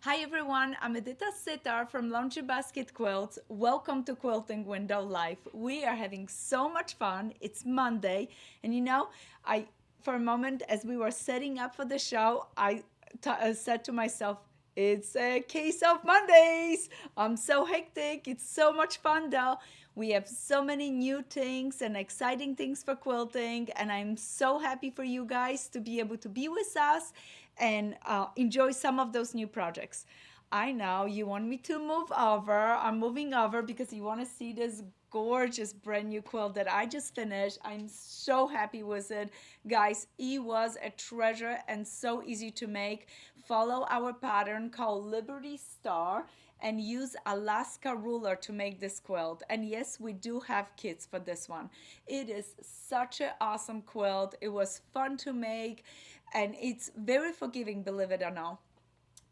Hi everyone, I'm Edyta Sitar from Laundry Basket Quilts. Welcome to Quilting Window Life. We are having so much fun. It's Monday, and I for a moment as we were setting up for the show, I said to myself, it's a case of Mondays. I'm so hectic. It's so much fun though. We have so many new things and exciting things for quilting, and I'm so happy for you guys to be able to be with us and enjoy some of those new projects. I know you want me to move over. I'm moving over because you want to see this gorgeous brand new quilt that I just finished. I'm so happy with it. Guys, it was a treasure and so easy to make. Follow our pattern called Liberty Star and use Alaska ruler to make this quilt. And yes, we do have kits for this one. It is such an awesome quilt. It was fun to make and it's very forgiving, believe it or not.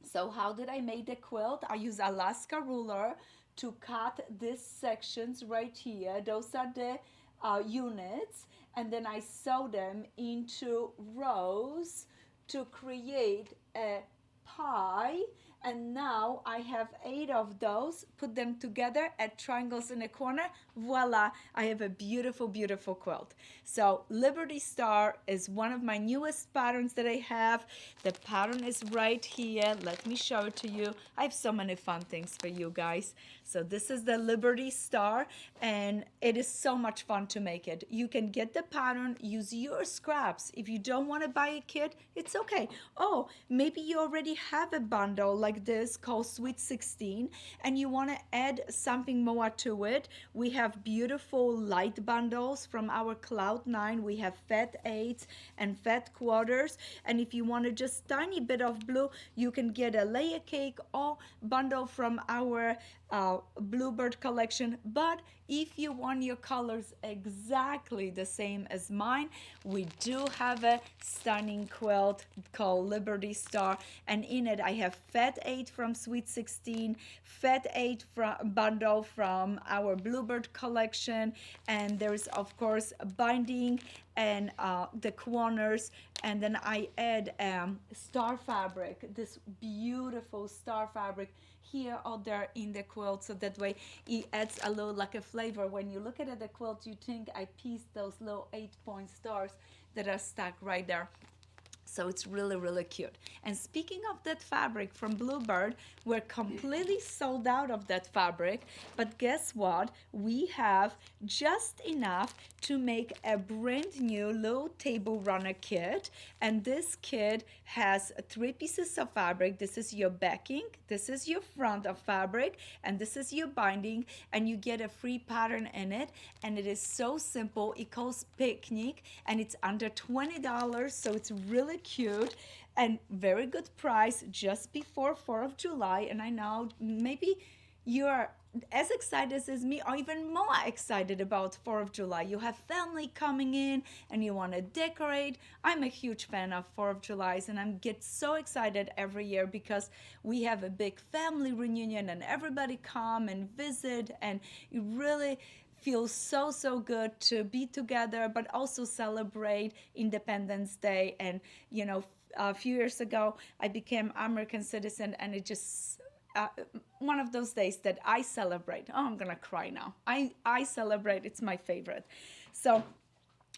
So how did I make the quilt? I use Alaska ruler to cut these sections right here. Those are the units, and then I sew them into rows to create a pie. And now I have 8 of those, put them together at triangles in a corner. Voila, I have a beautiful, beautiful quilt. So Liberty Star is one of my newest patterns that I have. The pattern is right here. Let me show it to you. I have so many fun things for you guys. So this is the Liberty Star, and it is so much fun to make it. You can get the pattern, use your scraps. If you don't want to buy a kit, it's okay. Oh, maybe you already have a bundle like this called Sweet 16 and you want to add something more to it. We have beautiful light bundles from our Cloud9. We have fat 8s and fat quarters, and if you want to just tiny bit of blue, you can get a layer cake or bundle from our Bluebird collection. But if you want your colors exactly the same as mine, we do have a stunning quilt called Liberty Star, and in it I have fat 8 from Sweet 16, fat 8 bundle from our Bluebird collection, and there's of course a binding and the corners, and then I add star fabric, this beautiful star fabric here or there in the quilt, so that way it adds a little like a flavor. When you look at the quilt, you think I pieced those little 8-point stars that are stuck right there. So it's really, really cute. And speaking of that fabric from Bluebird, we're completely sold out of that fabric. But guess what? We have just enough to make a brand new little table runner kit. And this kit has 3 pieces of fabric. This is your backing, this is your front of fabric, and this is your binding. And you get a free pattern in it. And it is so simple. It calls Picnic, and it's under $20. So it's really cute and very good price just before 4th of July. And I know maybe you're as excited as me or even more excited about 4th of July. You have family coming in and you want to decorate. I'm a huge fan of 4th of July, and I get so excited every year because we have a big family reunion and everybody come and visit, and it really feels so good to be together, but also celebrate Independence Day. And a few years ago I became American citizen, and it just one of those days that I celebrate. Oh, I'm gonna cry now. I celebrate. It's my favorite. So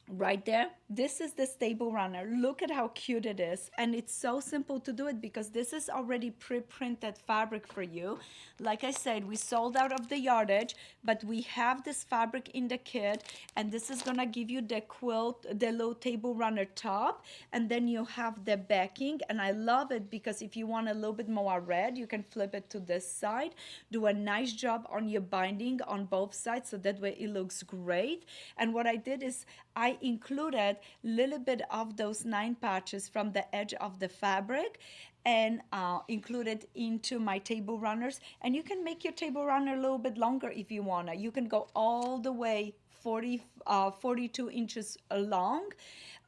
right there, this is the stable runner. Look at how cute it is, and it's so simple to do it because this is already pre-printed fabric for you. Like I said, we sold out of the yardage, but we have this fabric in the kit, and this is gonna give you the quilt, the low table runner top, and then you have the backing. And I love it because if you want a little bit more red, you can flip it to this side, do a nice job on your binding on both sides, so that way it looks great. And what I did is I included a little bit of those 9 patches from the edge of the fabric and included into my table runners. And you can make your table runner a little bit longer if you wanna. You can go all the way 42 inches long.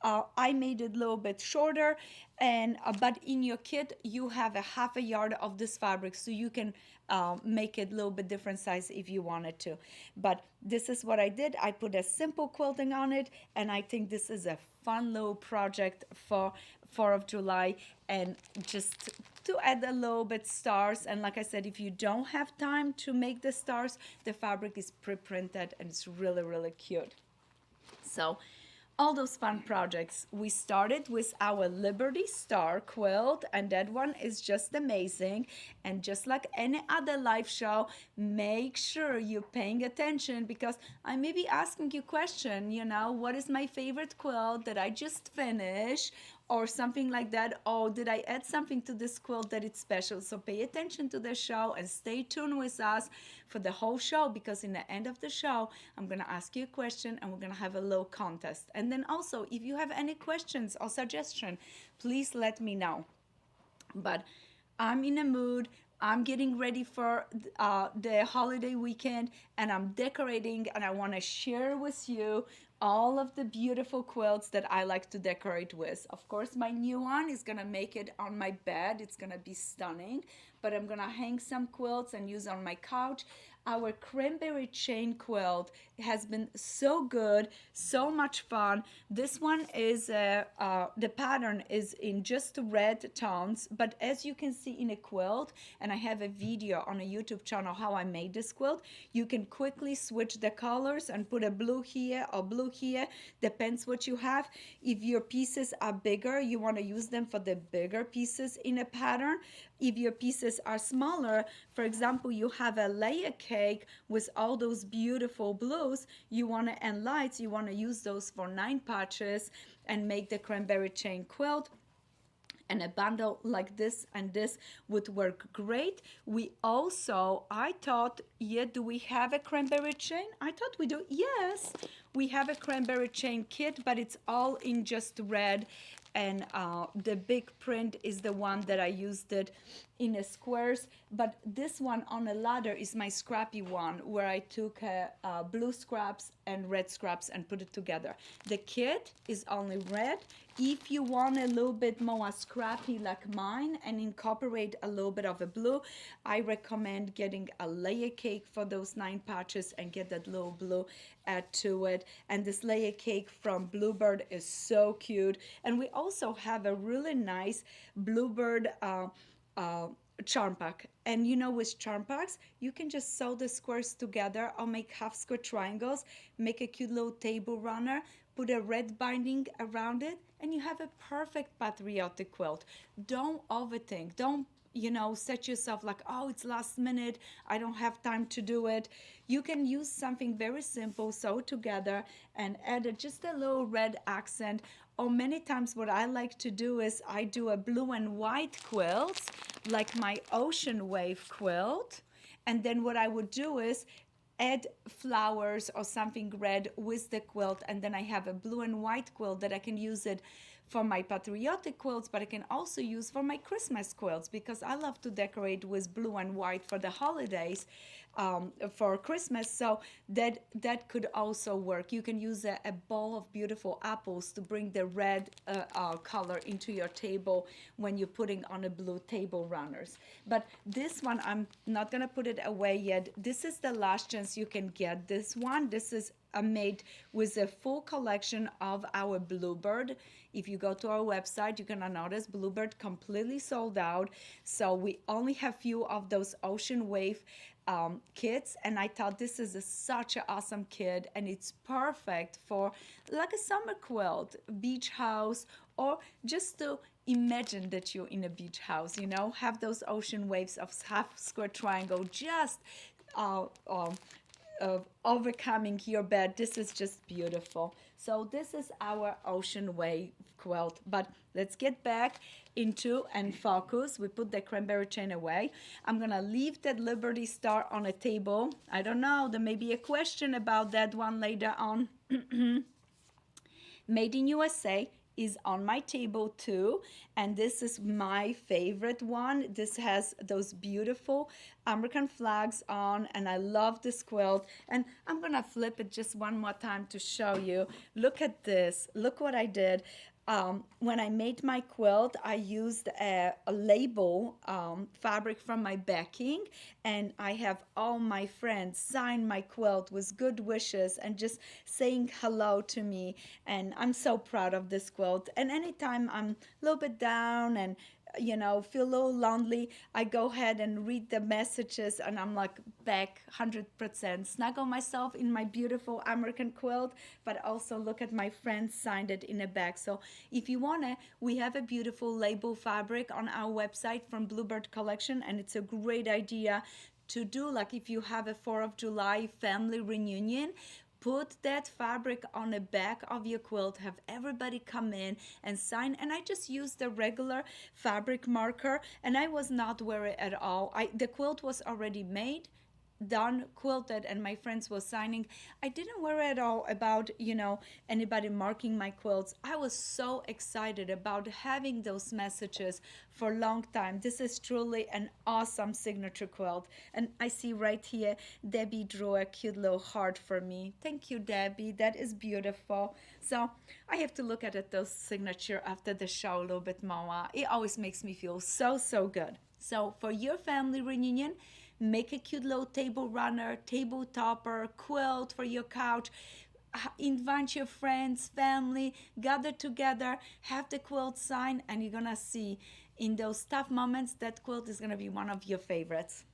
I made it a little bit shorter, and but in your kit you have a half a yard of this fabric, so you can make it a little bit different size if you wanted to. But this is what I did. I put a simple quilting on it, and I think this is a fun little project for 4th of July, and just to add a little bit stars. And like I said, if you don't have time to make the stars, the fabric is pre-printed and it's really, really cute. So all those fun projects. We started with our Liberty Star quilt, and that one is just amazing. And just like any other live show, make sure you're paying attention, because I may be asking you question, what is my favorite quilt that I just finished, or something like that. Oh, did I add something to this quilt that it's special? So pay attention to the show and stay tuned with us for the whole show, because in the end of the show, I'm going to ask you a question and we're going to have a little contest. And then also, if you have any questions or suggestion, please let me know. But I'm in a mood. I'm getting ready for the holiday weekend, and I'm decorating, and I want to share with you all of the beautiful quilts that I like to decorate with. Of course, my new one is gonna make it on my bed. It's gonna be stunning, but I'm gonna hang some quilts and use on my couch. Our cranberry chain quilt has been so good, so much fun. This one is, the pattern is in just red tones, but as you can see in a quilt, and I have a video on a YouTube channel how I made this quilt, you can quickly switch the colors and put a blue here or blue here, depends what you have. If your pieces are bigger, you want to use them for the bigger pieces in a pattern. If your pieces are smaller, for example, you have a layer cake with all those beautiful blues, and lights, you want to use those for 9 patches and make the cranberry chain quilt. And a bundle like this and this would work great. We also, I thought, do we have a cranberry chain? I thought we do. Yes, we have a cranberry chain kit, but it's all in just red. And the big print is the one that I used it in a squares. But this one on a ladder is my Scrappy one, where I took blue scraps and red scraps and put it together. The kit is only red. If you want a little bit more scrappy like mine and incorporate a little bit of a blue, I recommend getting a layer cake for those 9 patches and get that little blue add to it. And this layer cake from Bluebird is so cute. And we also have a really nice Bluebird charm pack. And with charm packs, you can just sew the squares together or make half square triangles, make a cute little table runner, put a red binding around it, and you have a perfect patriotic quilt. Don't overthink. Don't set yourself like, oh, it's last minute, I don't have time to do it. You can use something very simple, sew together, and add just a little red accent. Or many times what I like to do is I do a blue and white quilt, like my ocean wave quilt. And then what I would do is add flowers or something red with the quilt, and then I have a blue and white quilt that I can use it for my patriotic quilts, but I can also use for my Christmas quilts, because I love to decorate with blue and white for the holidays, for Christmas. So that could also work. You can use a bowl of beautiful apples to bring the red color into your table when you're putting on a blue table runners. But this one, I'm not gonna put it away yet. This is the last chance you can get this one. This is made with a full collection of our Bluebird. If you go to our website, you can notice Bluebird completely sold out. So we only have few of those ocean wave kits, and I thought this is such an awesome kit, and it's perfect for like a summer quilt, beach house, or just to imagine that you're in a beach house, have those ocean waves of half square triangle just overcoming your bed. This is just beautiful. So this is our ocean wave quilt. But let's get back into and focus. We put the cranberry chain away. I'm gonna leave that Liberty Star on a table. I don't know, there may be a question about that one later on. Made in USA is on my table too, and this is my favorite one. This has those beautiful American flags on, and I love this quilt. And I'm gonna flip it just one more time to show you. Look at this. Look what I did. When I made my quilt, I used a label fabric from my backing, and I have all my friends sign my quilt with good wishes and just saying hello to me. And I'm so proud of this quilt. And anytime I'm a little bit down and feel a little lonely, I go ahead and read the messages, and I'm like back 100%. Snuggle myself in my beautiful American quilt, but also look at my friends signed it in a bag. So if you wanna, we have a beautiful label fabric on our website from Bluebird Collection, and it's a great idea to do, like if you have a 4th of July family reunion, put that fabric on the back of your quilt, have everybody come in and sign. And I just used the regular fabric marker, and I was not worried at all. The quilt was already made, done, quilted, and my friends were signing. I didn't worry at all about anybody marking my quilts. I was so excited about having those messages for a long time. This is truly an awesome signature quilt. And I see right here Debbie drew a cute little heart for me. Thank you, Debbie. That is beautiful. So I have to look at those signature after the show a little bit more. It always makes me feel so good. So for your family reunion, make a cute little table runner, table topper, quilt for your couch. Invite your friends, family, gather together, have the quilt sign, and you're gonna see in those tough moments that quilt is gonna be one of your favorites.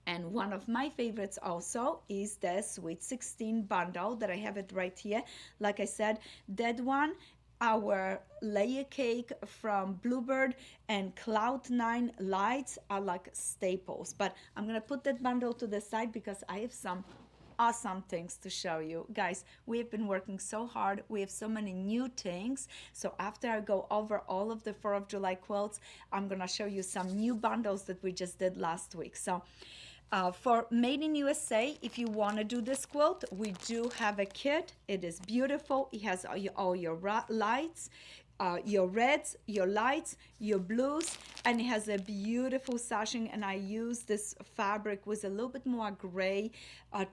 And one of my favorites also is the Sweet 16 bundle that I have it right here. Like I said, that one, our layer cake from Bluebird and Cloud9 lights are like staples. But I'm gonna put that bundle to the side because I have some awesome things to show you. Guys, we have been working so hard. We have so many new things. So after I go over all of the 4th of July quilts, I'm gonna show you some new bundles that we just did last week. So for Made in USA, if you want to do this quilt, we do have a kit. It is beautiful. It has all your lights, your reds, your lights, your blues, and it has a beautiful sashing. And I use this fabric with a little bit more gray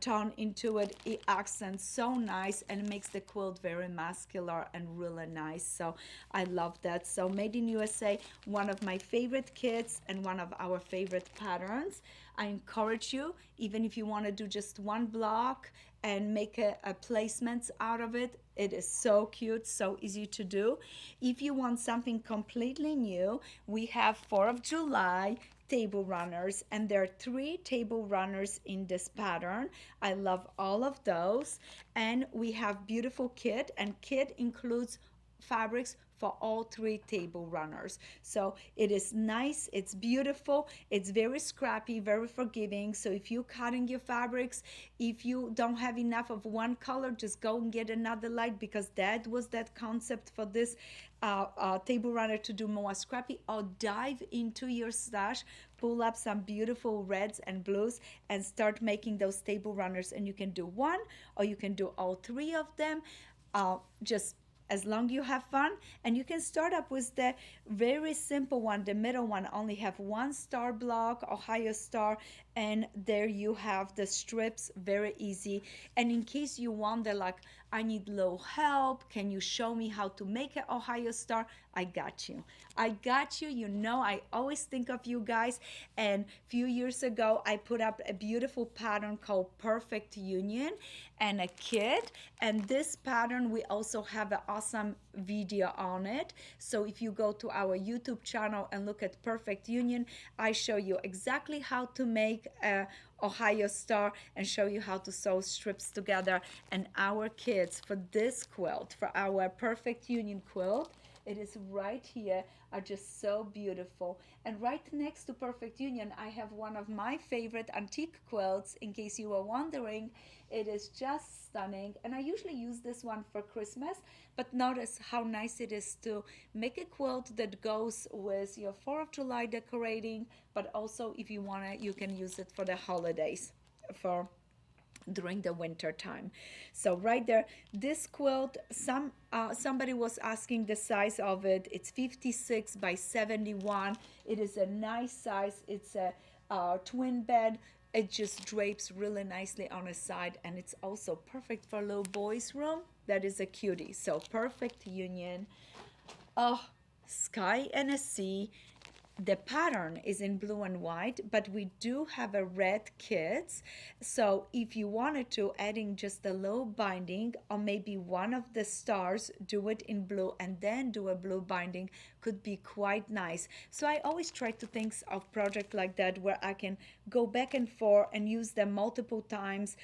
tone into it. It accents so nice and it makes the quilt very muscular and really nice. So I love that. So Made in USA, one of my favorite kits and one of our favorite patterns. I encourage you, even if you want to do just one block and make a placements out of it, it is so cute, so easy to do. If you want something completely new, we have 4th of July table runners, and there are 3 table runners in this pattern. I love all of those. And we have beautiful kit, and kit includes fabrics for all 3 table runners. So it is nice, it's beautiful, it's very scrappy, very forgiving. So if you're cutting your fabrics, if you don't have enough of one color, just go and get another light, because that was that concept for this table runner, to do more scrappy. Or dive into your stash, pull up some beautiful reds and blues and start making those table runners. And you can do one or you can do all 3 of them. Just as long you have fun. And you can start up with the very simple one. The middle one only have 1 star block, Ohio star, and there you have the strips, very easy. And in case you wonder, like, I need little help, can you show me how to make an Ohio star? I got you. I got you. You know, I always think of you guys. And a few years ago, I put up a beautiful pattern called Perfect Union and a kit. And this pattern, we also have an awesome video on it. So if you go to our YouTube channel and look at Perfect Union, I show you exactly how to make a Ohio star and show you how to sew strips together. And our kits for this quilt, for our Perfect Union quilt, it is right here, are just so beautiful. And right next to Perfect Union, I have one of my favorite antique quilts, in case you were wondering. It is just stunning. And I usually use this one for Christmas, but notice how nice it is to make a quilt that goes with your 4th of July decorating, but also if you want to, you can use it for the holidays, for during the winter time. So right there, this quilt, somebody was asking the size of it. It's 56 by 71. It is a nice size. It's a twin bed. It just drapes really nicely on a side, and it's also perfect for a little boy's room. That is a cutie. So Perfect Union. Oh, Sky and a Sea. the pattern is in blue and white, but we do have a red kit. So if you wanted to, adding just a little binding or maybe one of the stars, do it in blue and then do a blue binding, could be quite nice. So I always try to think of project like that where I can go back and forth and use them multiple times,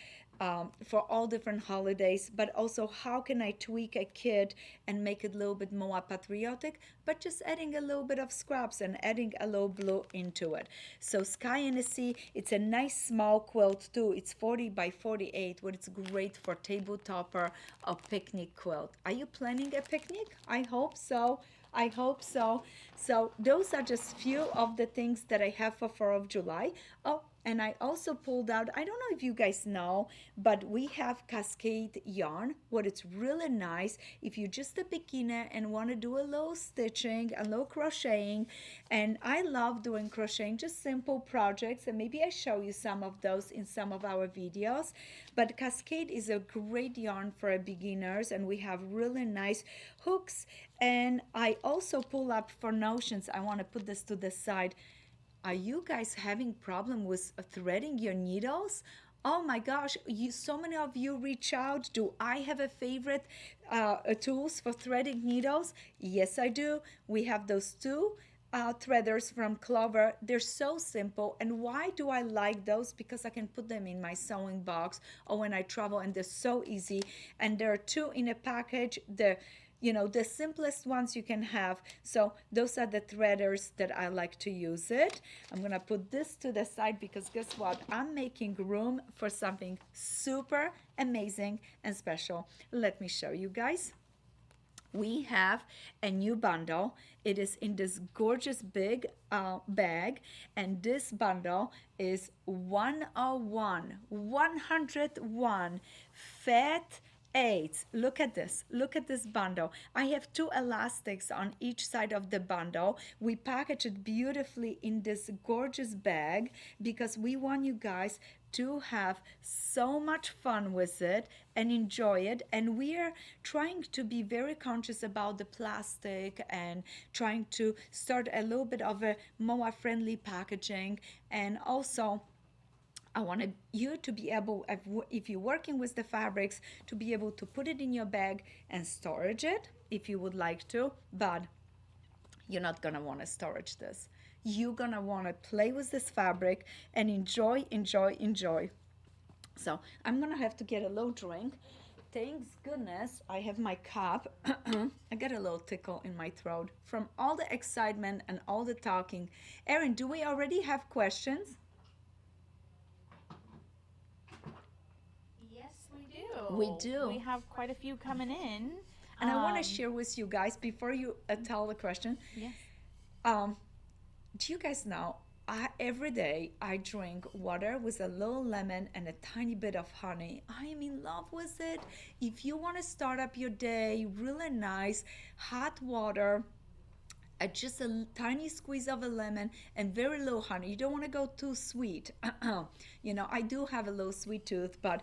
for all different holidays, but also how can I tweak a kit and make it a little bit more patriotic, but just adding a little bit of scraps and adding a little blue into it. So Sky and the Sea, it's a nice small quilt too. It's 40 by 48, but it's great for table topper or picnic quilt. Are you planning a picnic? I hope so. I hope so. So those are just few of the things that I have for 4th of July. Oh, and I also pulled out, I don't know if you guys know, but we have Cascade yarn. What it's really nice if you're just a beginner and want to do a little stitching, a little crocheting. And I love doing crocheting, just simple projects. And maybe I show you some of those in some of our videos. But Cascade is a great yarn for beginners, and we have really nice hooks. And I also pull up for notions. I want to put this to the side. Are you guys having problem with threading your needles? Oh my gosh, so many of you reach out. Do I have a favorite tools for threading needles? Yes, I do. We have those two threaders from Clover. They're so simple. And why do I like those? Because I can put them in my sewing box or when I travel, and they're so easy. And there are two in a package. The simplest ones you can have. So those are the threaders that I like to use it. I'm gonna put this to the side because guess what? I'm making room for something super amazing and special. Let me show you guys. We have a new bundle. It is in this gorgeous big bag, and this bundle is 101 fat 8. Look at this. Look at this bundle. I have 2 elastics on each side of the bundle. We package it beautifully in this gorgeous bag because we want you guys to have so much fun with it and enjoy it. And we are trying to be very conscious about the plastic and trying to start a little bit of a more friendly packaging. And also, I want you to be able, if you're working with the fabrics, to be able to put it in your bag and storage it if you would like to, but you're not gonna want to storage this. You're gonna want to play with this fabric and enjoy, enjoy, enjoy. So I'm gonna have to get a little drink. Thanks goodness I have my cup. I got a little tickle in my throat from all the excitement and all the talking. Erin, do we already have questions? We do. We have quite a few coming in. And I want to share with you guys before you tell the question. Yes. Do you guys know, every day I drink water with a little lemon and a tiny bit of honey. I am in love with it. If you want to start up your day really nice, hot water, just a tiny squeeze of a lemon and very little honey. You don't want to go too sweet. I do have a little sweet tooth, but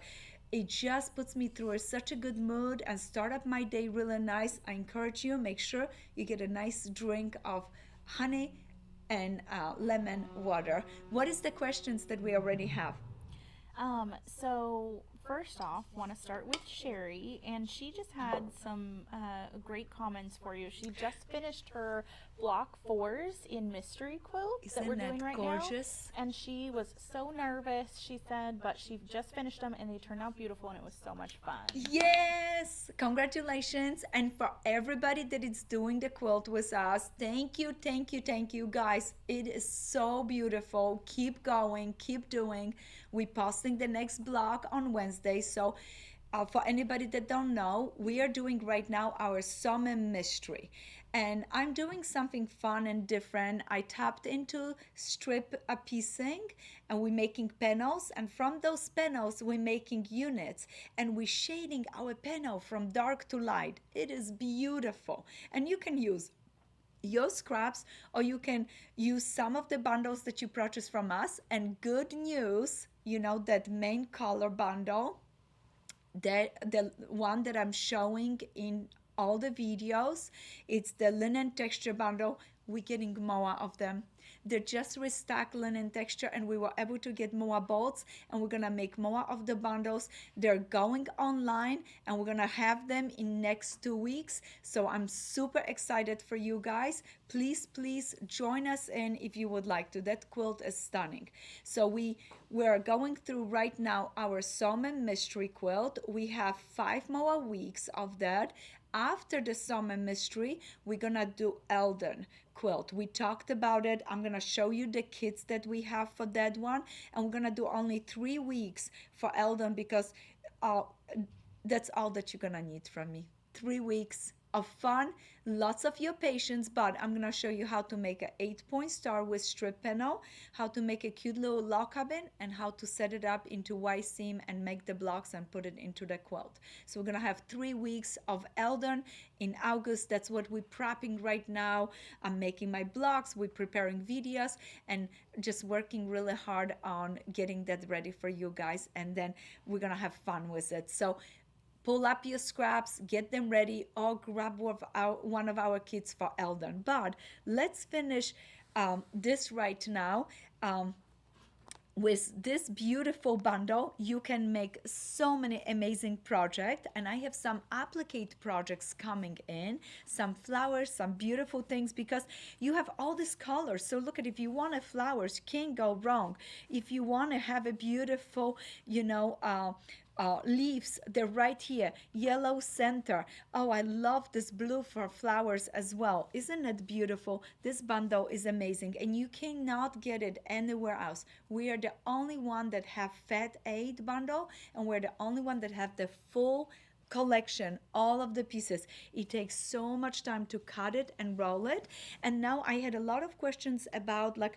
it just puts me through such a good mood and start up my day really nice. I encourage you, make sure you get a nice drink of honey and lemon water. What is the questions that we already have? So first off, want to start with Sherry, and she just had some great comments for you. She just finished her block 4s in mystery quilts that we're doing right gorgeous? now, and she was so nervous, she said, but she just finished them and they turned out beautiful and it was so much fun. Yes, congratulations. And for everybody that is doing the quilt with us, thank you, thank you, thank you guys. It is so beautiful. Keep going, keep doing. We're posting the next block on Wednesday. So for anybody that don't know, we are doing right now our summer mystery. And I'm doing something fun and different. I tapped into strip piecing, and we're making panels. And from those panels, we're making units. And we're shading our panel from dark to light. It is beautiful. And you can use your scraps, or you can use some of the bundles that you purchase from us. And good news, that main color bundle, the one that I'm showing in all the videos, it's the linen texture bundle. We're getting more of them. They're just restocked linen texture, and we were able to get more bolts, and we're gonna make more of the bundles. They're going online, and we're gonna have them in next 2 weeks. So I'm super excited for you guys. Please join us in if you would like to. That quilt is stunning. So we're going through right now our summer mystery quilt. We have 5 more weeks of that. After the summer mystery, we're gonna do Eldon quilt. We talked about it. I'm gonna show you the kits that we have for that one, and we're gonna do only 3 weeks for Eldon because uh, that's all that you're gonna need from me. 3 weeks of fun, lots of your patience, but I'm gonna show you how to make an 8-point star with strip panel, how to make a cute little log cabin, and how to set it up into Y seam and make the blocks and put it into the quilt. So we're gonna have 3 weeks of Eldon in August. That's what we're prepping right now. I'm making my blocks, we're preparing videos, and just working really hard on getting that ready for you guys, and then we're gonna have fun with it. So pull up your scraps, get them ready, or grab one of our kits for Eldon. But let's finish this right now. With this beautiful bundle, you can make so many amazing projects, and I have some applique projects coming in, some flowers, some beautiful things, because you have all these colors. So look at, if you want a flowers, can't go wrong. If you want to have a beautiful, leaves, they're right here, yellow center. Oh, I love this blue for flowers as well. Isn't it beautiful? This bundle is amazing, and you cannot get it anywhere else. We are the only one that have Fat 8 bundle, and we're the only one that have the full collection, all of the pieces. It takes so much time to cut it and roll it. And now I had a lot of questions about like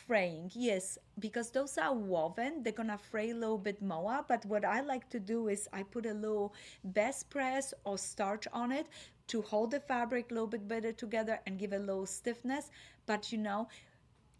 fraying. Yes, because those are woven, they're gonna fray a little bit more. But what I like to do is I put a little best press or starch on it to hold the fabric a little bit better together and give a little stiffness. But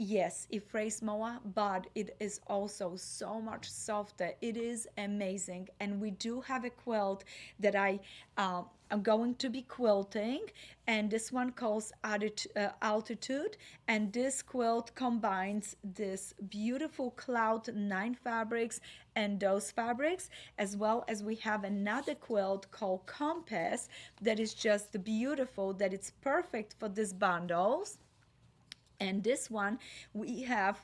yes, it frays more, but it is also so much softer. It is amazing. And we do have a quilt that I'm going to be quilting, and this one calls Altitude. And this quilt combines this beautiful Cloud 9 fabrics and those fabrics, as well as we have another quilt called Compass that is just beautiful, that it's perfect for these bundles. And this one, we have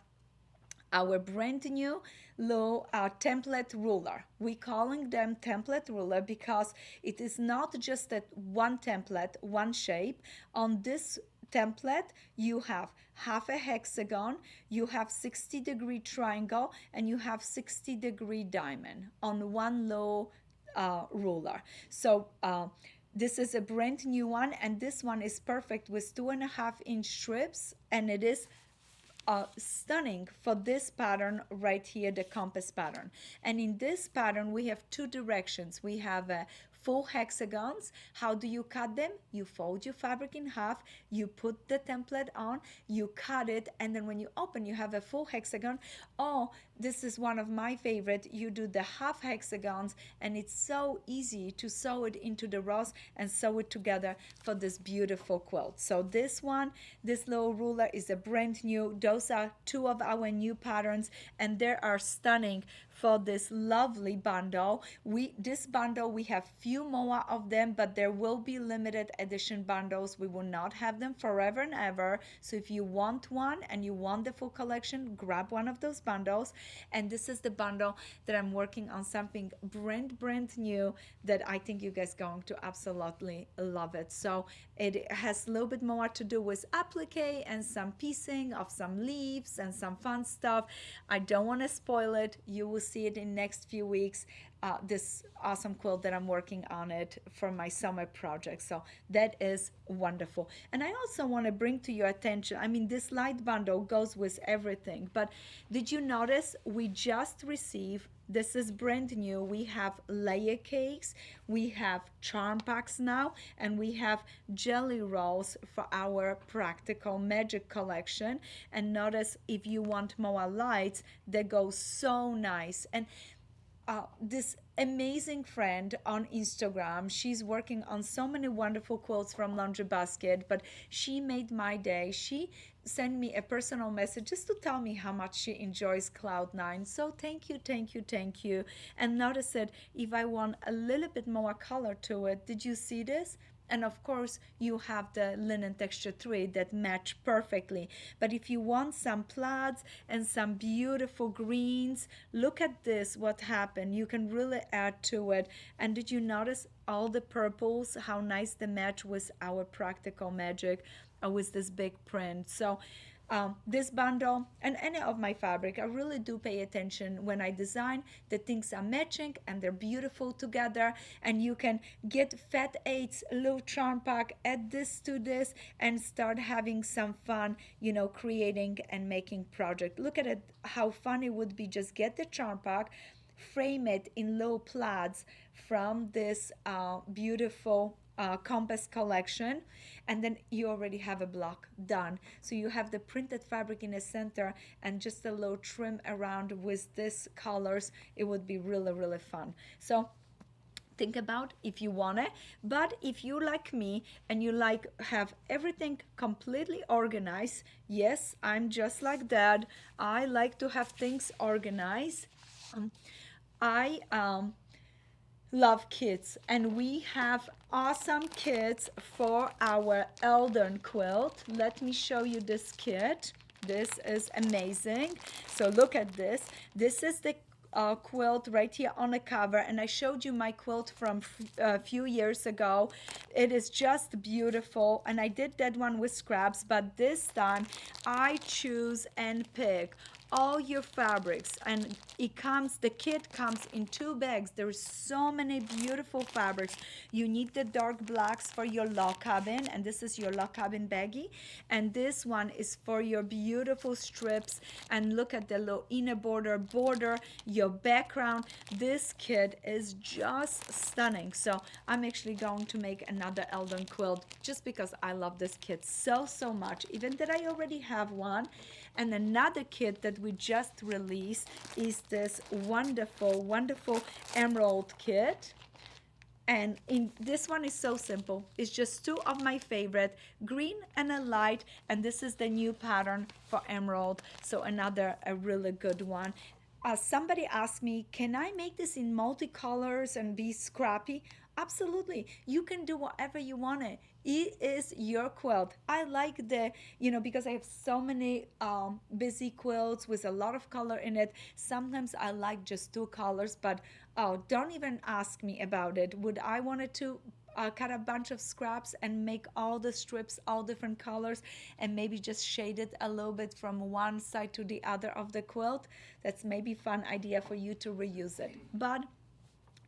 our brand new little template ruler. We're calling them template ruler because it is not just that one template, one shape. On this template, you have half a hexagon, you have 60-degree triangle, and you have 60-degree diamond on one little ruler. So this is a brand new one, and this one is perfect with 2.5-inch strips, and it is stunning for this pattern right here, the compass pattern. And in this pattern, we have two directions. We have full hexagons. How do you cut them? You fold your fabric in half, you put the template on, you cut it, and then when you open, you have a full hexagon. Oh, this is one of my favorite. You do the half hexagons, and it's so easy to sew it into the rows and sew it together for this beautiful quilt. So this one, this little ruler is a brand new. Those are two of our new patterns, and they are stunning for this lovely bundle. This bundle, we have few more of them, but there will be limited edition bundles. We will not have them forever and ever. So if you want one and you want the full collection, grab one of those bundles. And this is the bundle that I'm working on, something brand new that I think you guys going to absolutely love it. So it has a little bit more to do with applique and some piecing of some leaves and some fun stuff. I don't want to spoil it. You will see it in next few weeks. This awesome quilt that I'm working on it for my summer project. So that is wonderful. And I also want to bring to your attention, I mean, this light bundle goes with everything, but did you notice we just received, this is brand new, we have layer cakes, we have charm packs now, and we have jelly rolls for our practical magic collection. And notice, if you want more lights, they go so nice. And this amazing friend on Instagram. She's working on so many wonderful quilts from Laundry Basket, but she made my day. She sent me a personal message just to tell me how much she enjoys Cloud9. So thank you, thank you, thank you. And notice it, if I want a little bit more color to it, did you see this? And of course you have the linen texture thread that match perfectly. But if you want some plaids and some beautiful greens, look at this, what happened. You can really add to it. And did you notice all the purples, how nice the match with our Practical Magic, with this big print? So this bundle and any of my fabric, I really do pay attention when I design that things are matching and they're beautiful together. And you can get fat eights, little charm pack, add this to this, and start having some fun, creating and making project. Look at it, how fun it would be. Just get the charm pack, frame it in low plaids from this beautiful compass collection, and then you already have a block done. So you have the printed fabric in the center and just a little trim around with this colors. It would be really, really fun. So think about if you want it. But if you like me and you like have everything completely organized, yes, I'm just like that. I like to have things organized. I love kits, and we have awesome kits for our Eldon quilt. Let me show you this kit. This is amazing. So look at this. This is the quilt right here on the cover, and I showed you my quilt from a few years ago. It is just beautiful, and I did that one with scraps, but this time I choose and pick all your fabrics, and the kit comes in 2 bags. There's so many beautiful fabrics. You need the dark blacks for your log cabin, and this is your log cabin baggie, and this one is for your beautiful strips. And look at the little inner border, your background. This kit is just stunning. So I'm actually going to make another Eldon quilt just because I love this kit so much, even that I already have one. And another kit that we just released is this wonderful emerald kit. And this one is so simple. It's just 2 of my favorite, green and a light, and this is the new pattern for emerald. So a really good one. Somebody asked me, can I make this in multicolors and be scrappy? Absolutely. You can do whatever you want it. It is your quilt. I like because I have so many busy quilts with a lot of color in it. Sometimes I like just 2 colors, but don't even ask me about it. Would I wanted to cut a bunch of scraps and make all the strips all different colors and maybe just shade it a little bit from one side to the other of the quilt? That's maybe a fun idea for you to reuse it. But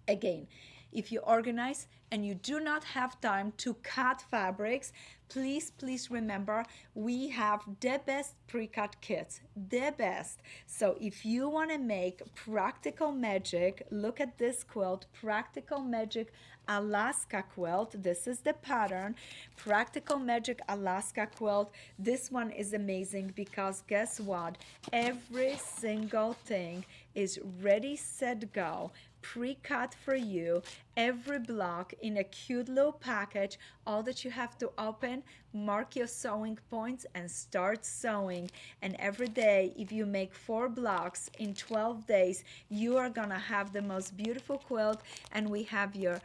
again, if you organize and you do not have time to cut fabrics, please remember we have the best pre-cut kits, the best. So if you want to make Practical Magic, look at this quilt, Practical Magic Alaska quilt. This is the pattern, Practical Magic Alaska quilt. This one is amazing because guess what? Every single thing is ready, set, go, pre-cut for you. Every block in a cute little package. All that you have to open, mark your sewing points and start sewing. And every day, if you make 4 blocks in 12 days, you are gonna have the most beautiful quilt. And we have your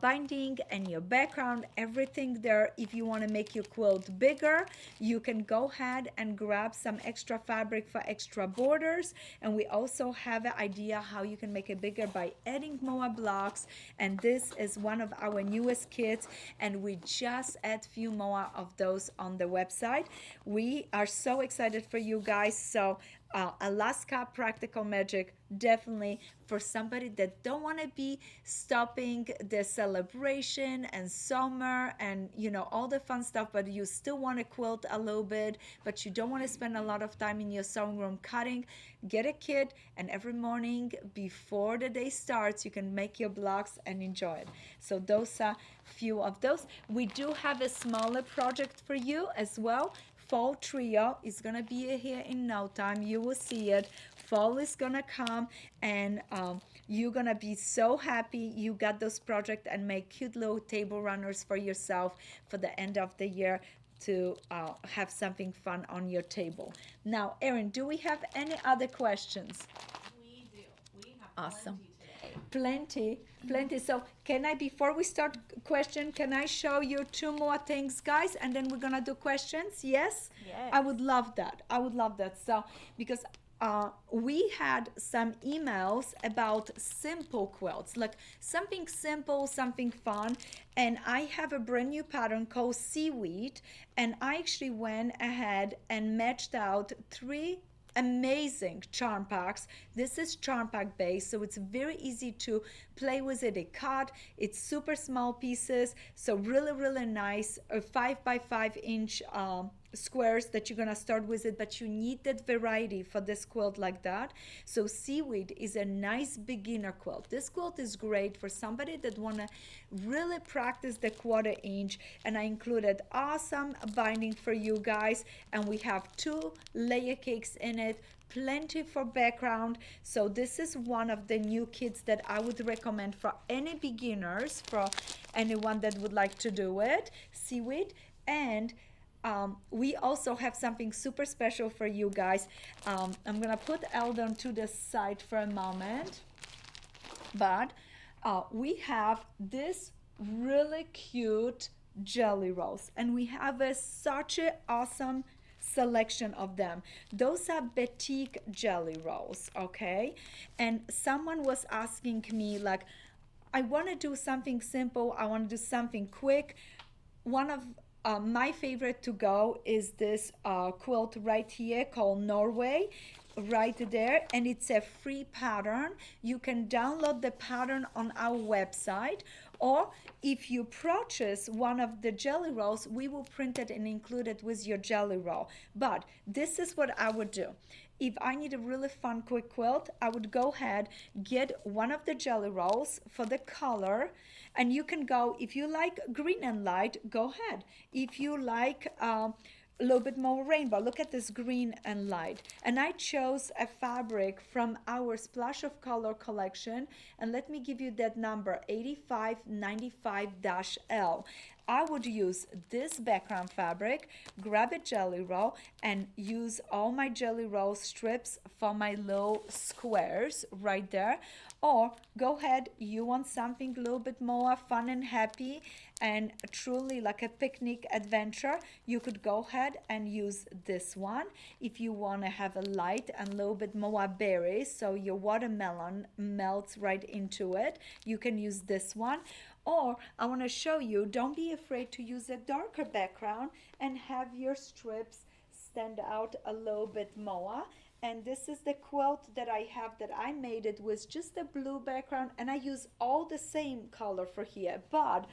binding and your background, everything there. If you want to make your quilt bigger, you can go ahead and grab some extra fabric for extra borders. And we also have an idea how you can make it bigger by adding more blocks. And this is one of our newest kits, and we just add few more of those on the website. We are so excited for you guys. So Alaska Practical Magic, definitely for somebody that don't want to be stopping the celebration and summer and all the fun stuff, but you still want to quilt a little bit, but you don't want to spend a lot of time in your sewing room cutting. Get a kit, and every morning before the day starts, you can make your blocks and enjoy it. So those are few of those. We do have a smaller project for you as well. Fall trio is gonna be here in no time. You will see it. Fall is gonna come, and You're gonna be so happy you got those projects and make cute little table runners for yourself for the end of the year to have something fun on your table. Now, Erin, do we have any other questions? We do. We have Awesome. plenty today. Plenty. So can I, before we start question, can I show you two more things, guys, and then we're gonna do questions? Yes? Yes. I would love that. I would love that. So because we had some emails about simple quilts, like something simple, something fun. And I have a brand new pattern called Seaweed. And I actually went ahead and matched out 3 amazing charm packs. This is charm pack base, so it's very easy to play with it. It cut, it's super small pieces, so really nice. 5 by 5 inch squares that you're gonna start with it, but you need that variety for this quilt like that. So Seaweed is a nice beginner quilt. This quilt is great for somebody that wanna really practice the 1/4 inch, and I included awesome binding for you guys, and we have 2 layer cakes in it, plenty for background. So this is one of the new kits that I would recommend for any beginners, for anyone that would like to do it. Seaweed. And we also have something super special for you guys. I'm gonna put Eldon to the side for a moment, but we have this really cute jelly rolls, and we have such an awesome selection of them. Those are Batik jelly rolls, okay? And someone was asking me, like, I want to do something simple, I want to do something quick. One of my favorite to go is this quilt right here called Norway, right there, and it's a free pattern. You can download the pattern on our website, or if you purchase one of the jelly rolls, we will print it and include it with your jelly roll. But this is what I would do. If I need a really fun quick quilt, I would go ahead, get one of the jelly rolls for the color, and you can go, if you like green and light, go ahead. If you like a little bit more rainbow, look at this green and light. And I chose a fabric from our Splash of Color collection, and let me give you that number, 8595-L. I would use this background fabric, grab a jelly roll, and use all my jelly roll strips for my little squares right there. Or go ahead, you want something a little bit more fun and happy and truly like a picnic adventure, you could go ahead and use this one. If you want to have a light and a little bit more berries, so your watermelon melts right into it, you can use this one. Or I want to show you, don't be afraid to use a darker background and have your strips stand out a little bit more. And this is the quilt that I have, that I made it with just a blue background, and I use all the same color for here. But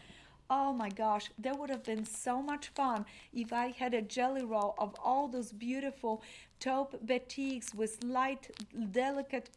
oh my gosh, that would have been so much fun if I had a jelly roll of all those beautiful taupe batiks with light, delicate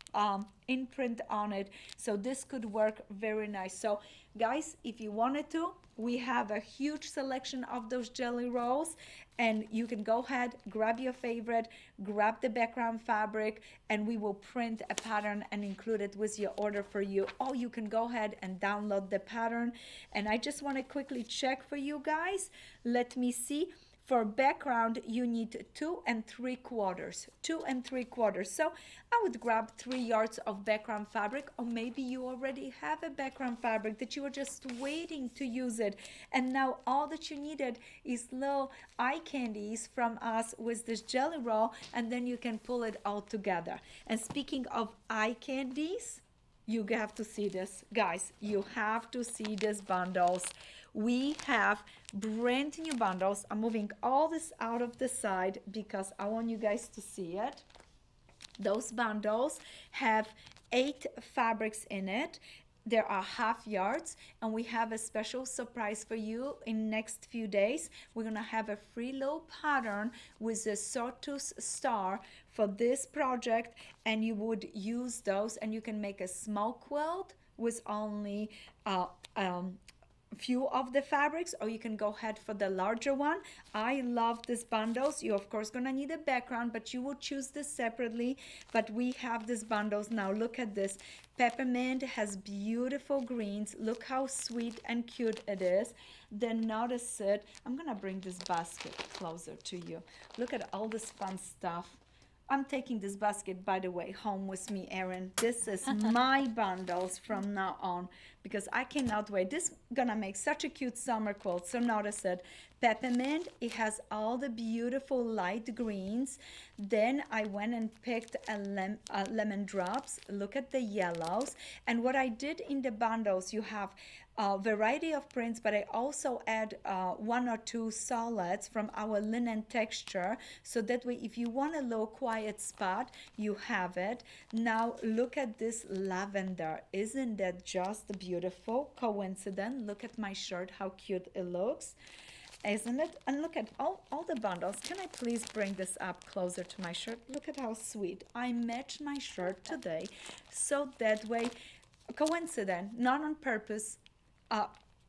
imprint on it. So this could work very nice. So guys, if you wanted to, we have a huge selection of those jelly rolls, and you can go ahead, grab your favorite, grab the background fabric, and we will print a pattern and include it with your order for you. Or you can go ahead and download the pattern. And I just want to quickly check for you guys. Let me see. For background, you need 2 3/4. 2 3/4. So I would grab 3 yards of background fabric, or maybe you already have a background fabric that you were just waiting to use it. And now all that you needed is little eye candies from us with this jelly roll, and then you can pull it all together. And speaking of eye candies, you have to see this. Guys, you have to see these bundles. We have brand new bundles. I'm moving all this out of the side because I want you guys to see it. Those bundles have 8 fabrics in it. There are half yards, and we have a special surprise for you in next few days. We're gonna have a free little pattern with a sawtooth star for this project, and you would use those, and you can make a small quilt with only few of the fabrics, or you can go ahead for the larger one. I love these bundles. You're of course gonna need a background, but you will choose this separately. But we have these bundles now. Look at this. Peppermint has beautiful greens. Look how sweet and cute it is. Then notice it. I'm gonna bring this basket closer to you. Look at all this fun stuff. I'm taking this basket, by the way, home with me, Erin. This is my bundles from now on because I cannot wait. This gonna make such a cute summer quilt. So notice it. Peppermint, it has all the beautiful light greens. Then I went and picked a lemon drops. Look at the yellows. And what I did in the bundles, you have a variety of prints, but I also add one or two solids from our linen texture. So that way, if you want a low quiet spot, you have it. Now look at this lavender. Isn't that just beautiful? Coincident. Look at my shirt, how cute it looks. Isn't it? And look at all the bundles. Can I please bring this up closer to my shirt? Look at how sweet. I matched my shirt today. So that way, coincident, not on purpose,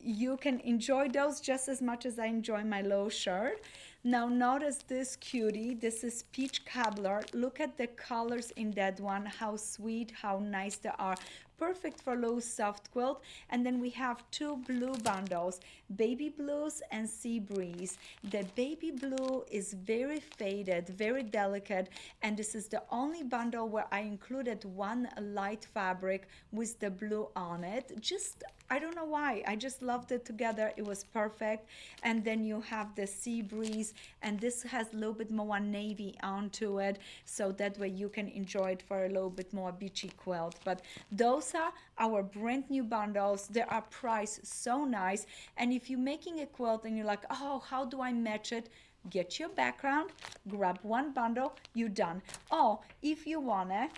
you can enjoy those just as much as I enjoy my low shirt. Now notice this cutie. This is peach cobbler. Look at the colors in that one. How sweet, how nice they are. Perfect for low soft quilt. And then we have two blue bundles, baby blues and sea breeze. The baby blue is very faded, very delicate, and this is the only bundle where I included one light fabric with the blue on it. Just, I don't know why, I just loved it together. It was perfect. And then you have the sea breeze, and this has a little bit more navy onto it, so that way you can enjoy it for a little bit more beachy quilt. But those are our brand new bundles. They are priced so nice. And if you're making a quilt and you're like, oh, how do I match it? Get your background, grab one bundle, you're done. Oh, if you wanna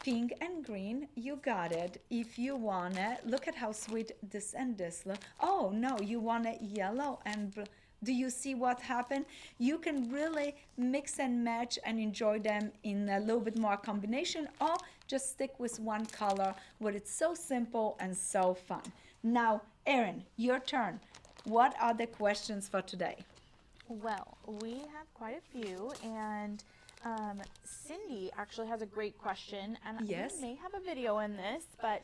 pink and green, you got it. If you wanna, look at how sweet this and this look. Oh no, you wanna yellow and blue. Do you see what happened? You can really mix and match and enjoy them in a little bit more combination, or just stick with one color where it's so simple and so fun. Now, Erin, your turn. What are the questions for today? Well, we have quite a few, and Cindy actually has a great question, and Yes. we may have a video in this, but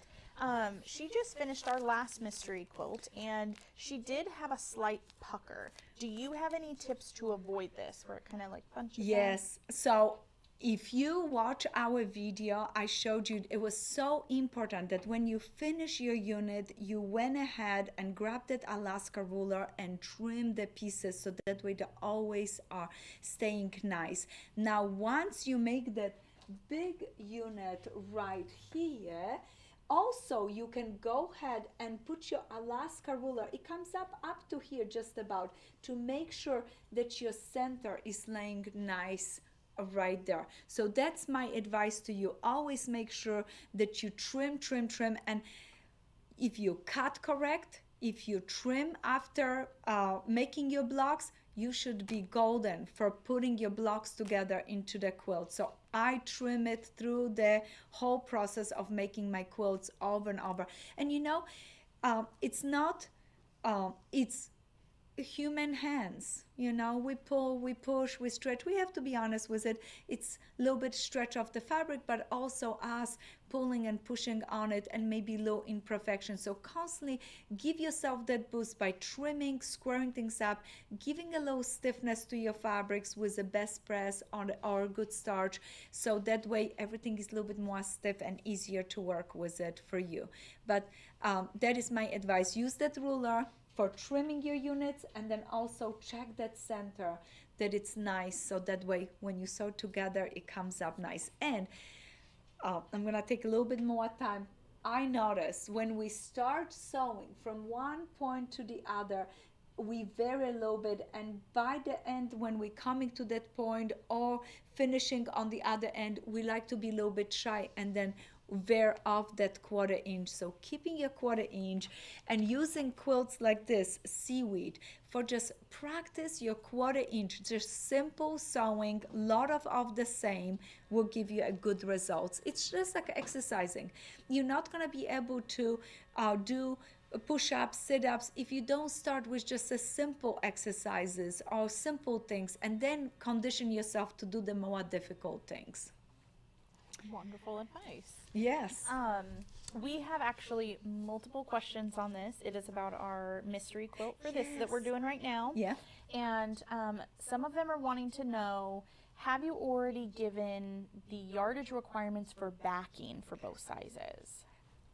she just finished our last mystery quilt, and she did have a slight pucker. Do you have any tips to avoid this, where it kind of like punches out? Yes. So if you watch our video, I showed you it was so important that when you finish your unit, you went ahead and grabbed that Alaska ruler and trimmed the pieces so that way they always are staying nice. Now, once you make that big unit right here, also you can go ahead and put your Alaska ruler, it comes up to here just about, to make sure that your center is laying nice right there. So that's my advice to you. Always make sure that you trim, and if you cut correct, if you trim after making your blocks, you should be golden for putting your blocks together into the quilt. So I trim it through the whole process of making my quilts over and over. And you know, it's not, it's human hands. You know, we pull, we push, we stretch. We have to be honest with it. It's a little bit stretch of the fabric, but also us pulling and pushing on it, and maybe low imperfection. So constantly give yourself that boost by trimming, squaring things up, giving a little stiffness to your fabrics with the best press on or good starch, so that way everything is a little bit more stiff and easier to work with it for you. But that is my advice. Use that ruler for trimming your units, and then also check that center that it's nice, so that way when you sew together it comes up nice. And I'm gonna take a little bit more time. I notice when we start sewing from one point to the other, we vary a little bit, and by the end when we're coming to that point or finishing on the other end, we like to be a little bit shy and then wear off that 1/4 inch. So keeping your 1/4 inch and using quilts like this, Seaweed, for just practice your 1/4 inch, just simple sewing, lot of the same will give you a good results. It's just like exercising. You're not gonna be able to do push-ups, sit-ups, if you don't start with just a simple exercises or simple things and then condition yourself to do the more difficult things. Wonderful advice. Yes. We have actually multiple questions on this. It is about our mystery quilt for this that we're doing right now. Yeah. And some of them are wanting to know, have you already given the yardage requirements for backing for both sizes?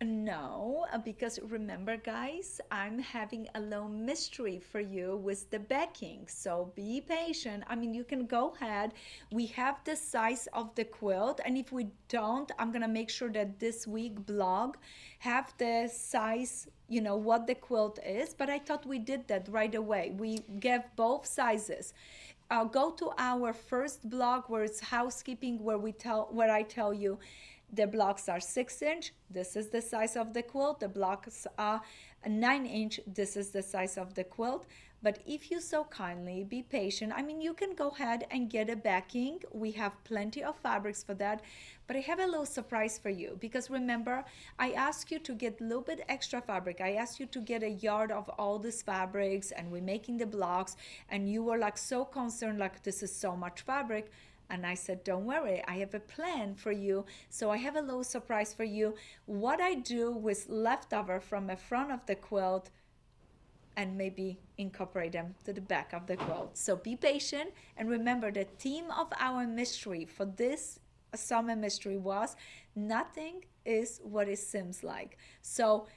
No, because remember, guys, I'm having a little mystery for you with the backing. So be patient. I mean, you can go ahead. We have the size of the quilt, and if we don't, I'm gonna make sure that this week blog have the size, you know, what the quilt is. But I thought we did that right away. We gave both sizes. Go to our first blog where it's housekeeping, where I tell you the blocks are 6-inch. This is the size of the quilt. The blocks are 9-inch. This is the size of the quilt. But if you so kindly be patient, I mean, you can go ahead and get a backing. We have plenty of fabrics for that. But I have a little surprise for you, because remember, I asked you to get a little bit extra fabric. I asked you to get a yard of all these fabrics, and we're making the blocks, and you were like so concerned, like this is so much fabric. And I said, don't worry, I have a plan for you. So I have a little surprise for you. What I do with leftover from the front of the quilt and maybe incorporate them to the back of the quilt. So be patient. And remember, the theme of our mystery for this summer mystery was nothing is what it seems like. So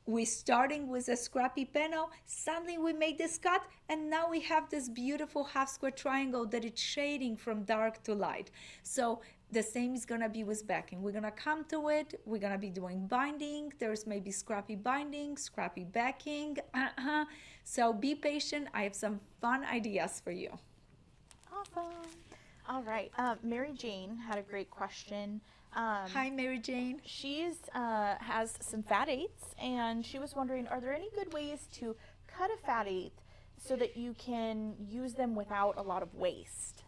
we're starting with a scrappy panel. Suddenly we made this cut, and now we have this beautiful half square triangle that it's shading from dark to light. So the same is gonna be with backing. We're gonna come to it. We're gonna be doing binding. There's maybe scrappy binding, scrappy backing. So be patient. I have some fun ideas for you. Awesome. All right. Mary Jane had a great question. Hi, Mary Jane. She's has some fat eighths, and she was wondering, are there any good ways to cut a fat eighth so that you can use them without a lot of waste?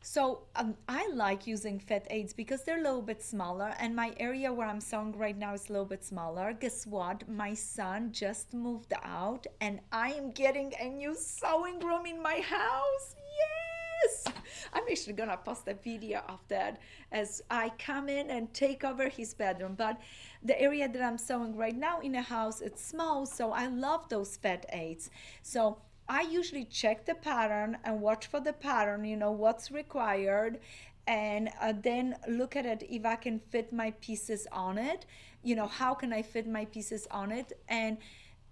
So I like using fat eighths because they're a little bit smaller, and my area where I'm sewing right now is a little bit smaller. Guess what? My son just moved out, and I am getting a new sewing room in my house. Yes! I'm actually gonna post a video of that as I come in and take over his bedroom. But the area that I'm sewing right now in the house, it's small, so I love those fat eighths. So I usually check the pattern and watch for the pattern, you know, what's required, and then look at it if I can fit my pieces on it. You know, how can I fit my pieces on it, and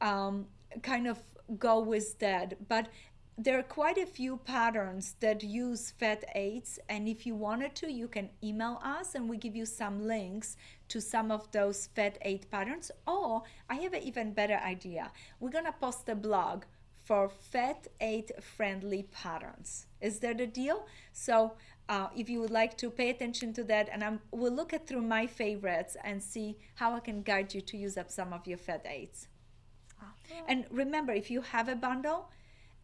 kind of go with that. But there are quite a few patterns that use fat eighths, and if you wanted to, you can email us and we give you some links to some of those fat eighth patterns. Or I have an even better idea. We're gonna post a blog for fat eighth friendly patterns. Is that the deal? So if you would like to pay attention to that, and we'll look at through my favorites and see how I can guide you to use up some of your fat eighths. And remember, if you have a bundle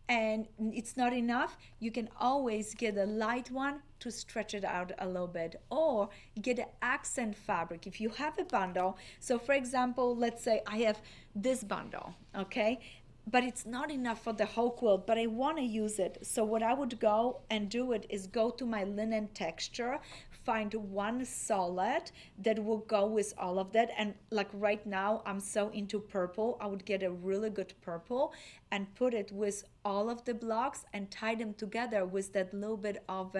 and it's not enough, you can always get a light one to stretch it out a little bit, or get an accent fabric if you have a bundle. So for example, let's say I have this bundle, okay, but it's not enough for the whole quilt, but I want to use it. So what I would go and do it is go to my linen texture, find one solid that will go with all of that. And like right now I'm so into purple, I would get a really good purple and put it with all of the blocks and tie them together with that little bit of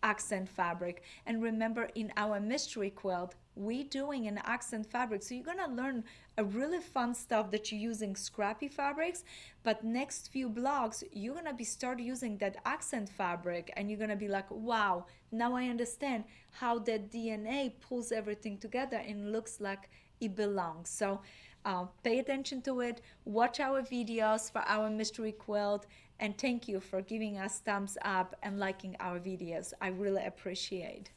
accent fabric. And remember, in our mystery quilt, we're doing an accent fabric, so you're gonna learn a really fun stuff that you're using scrappy fabrics, but next few blocks you're gonna be start using that accent fabric, and you're gonna be like, wow, now I understand how that DNA pulls everything together and looks like it belongs. So pay attention to it, watch our videos for our mystery quilt, and thank you for giving us thumbs up and liking our videos. I really appreciate.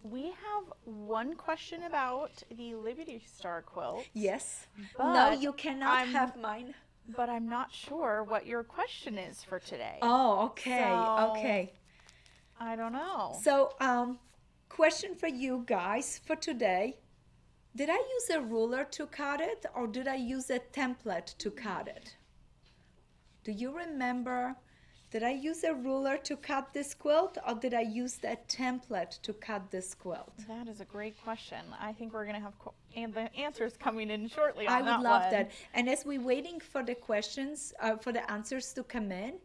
We have one question about the Liberty Star quilt. Yes. But No, you cannot have mine. But I'm not sure what your question is for today. Oh, okay. So- Okay. I don't know. So, question for you guys for today. Did I use a ruler to cut it, or did I use a template to cut it? Do you remember? Did I use a ruler to cut this quilt, or did I use that template to cut this quilt? That is a great question. I think we're going to have and the answers coming in shortly I on would that love one. that. And as we're waiting for the questions, for the answers to come in,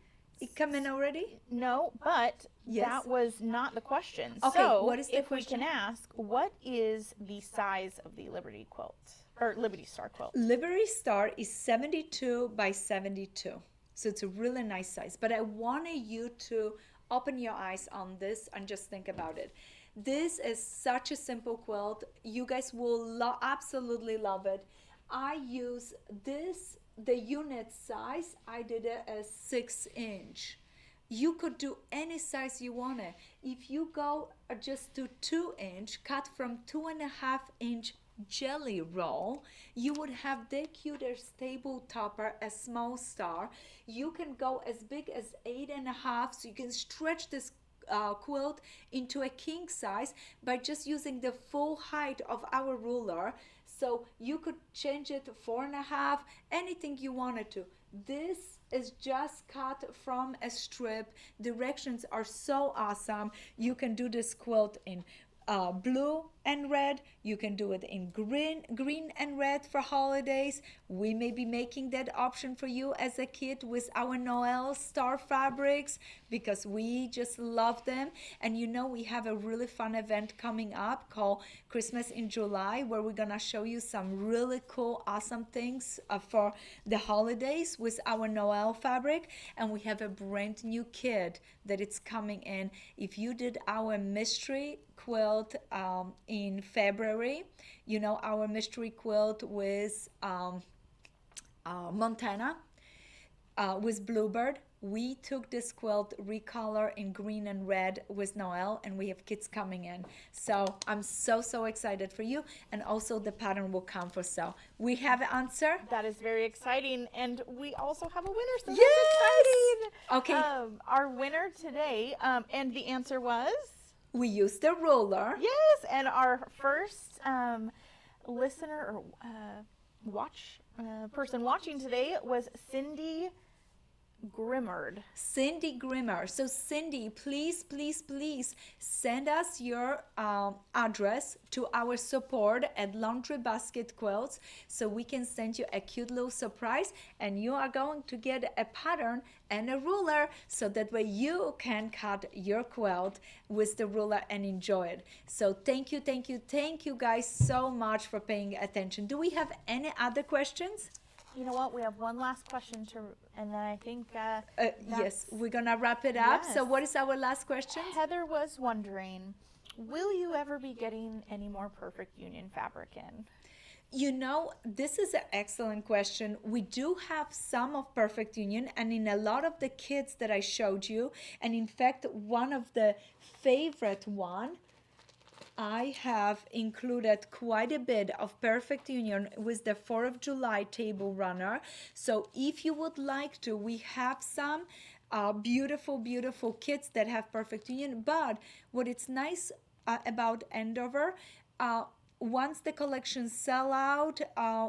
it come in already? No, but Yes. that was not the question. Okay, so what is the if question? we can ask, what is the size of the Liberty quilt or Liberty Star quilt? Liberty Star is 72 by 72. So it's a really nice size. But I wanted you to open your eyes on this and just think about it. This is such a simple quilt. You guys will absolutely love it. I use this, the unit size, I did it as 6-inch. You could do any size you wanted. If you go just to 2-inch, cut from 2.5-inch jelly roll, you would have the cutest table topper, a small star. You can go as big as 8.5, so you can stretch this quilt into a king size by just using the full height of our ruler. So you could change it to 4.5, anything you wanted to. This is just cut from a strip. Directions are so awesome. You can do this quilt in blue and red. You can do it in green and red for holidays. We may be making that option for you as a kid with our Noel star fabrics because we just love them. And you know, we have a really fun event coming up called Christmas in July, where we're gonna show you some really cool, awesome things for the holidays with our Noel fabric. And we have a brand new kit that it's coming in. If you did our mystery quilt in February, you know, our mystery quilt with Montana, with Bluebird, we took this quilt recolor in green and red with Noel, and we have kids coming in. So I'm so excited for you, and also the pattern will come for sale. We have an answer. That is very exciting, and we also have a winner, so Yes! that's exciting. Okay. Our winner today, and the answer was? We used the ruler. Yes, and our first listener or person watching today was Cindy Grimmard. Cindy Grimmer. So Cindy, please send us your address to our support at Laundry Basket Quilts so we can send you a cute little surprise, and you are going to get a pattern and a ruler so that way you can cut your quilt with the ruler and enjoy it. So thank you guys so much for paying attention. Do we have any other questions? You know what? We have one last question and then I think yes, we're gonna wrap it up. Yes. So what is our last question? Heather was wondering, will you ever be getting any more Perfect Union fabric in? You know, this is an excellent question. We do have some of Perfect Union, and in a lot of the kits that I showed you, and in fact, one of the favorite one, I have included quite a bit of Perfect Union with the 4th of July table runner. So if you would like to, we have some beautiful kits that have Perfect Union. But what it's nice about Andover, once the collections sell out,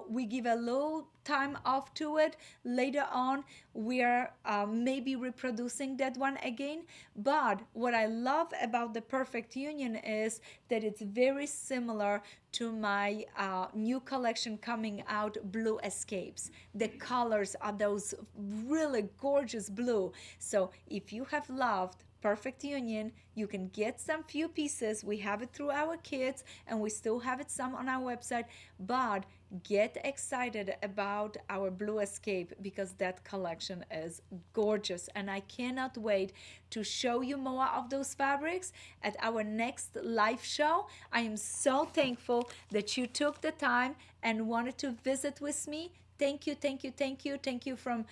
we give a little time off to it. Later on, we are maybe reproducing that one again. But what I love about the Perfect Union is that it's very similar to my new collection coming out, Blue Escapes. The colors are those really gorgeous blue. So if you have loved Perfect Union, you can get some few pieces. We have it through our kits, and we still have it some on our website, but get excited about our Blue Escape because that collection is gorgeous, and I cannot wait to show you more of those fabrics at our next live show. I am so thankful that you took the time and wanted to visit with me. Thank you from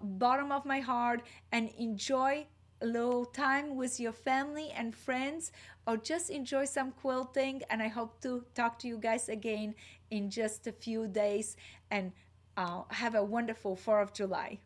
bottom of my heart, and enjoy a little time with your family and friends, or just enjoy some quilting. And I hope to talk to you guys again in just a few days, and have a wonderful 4th of July.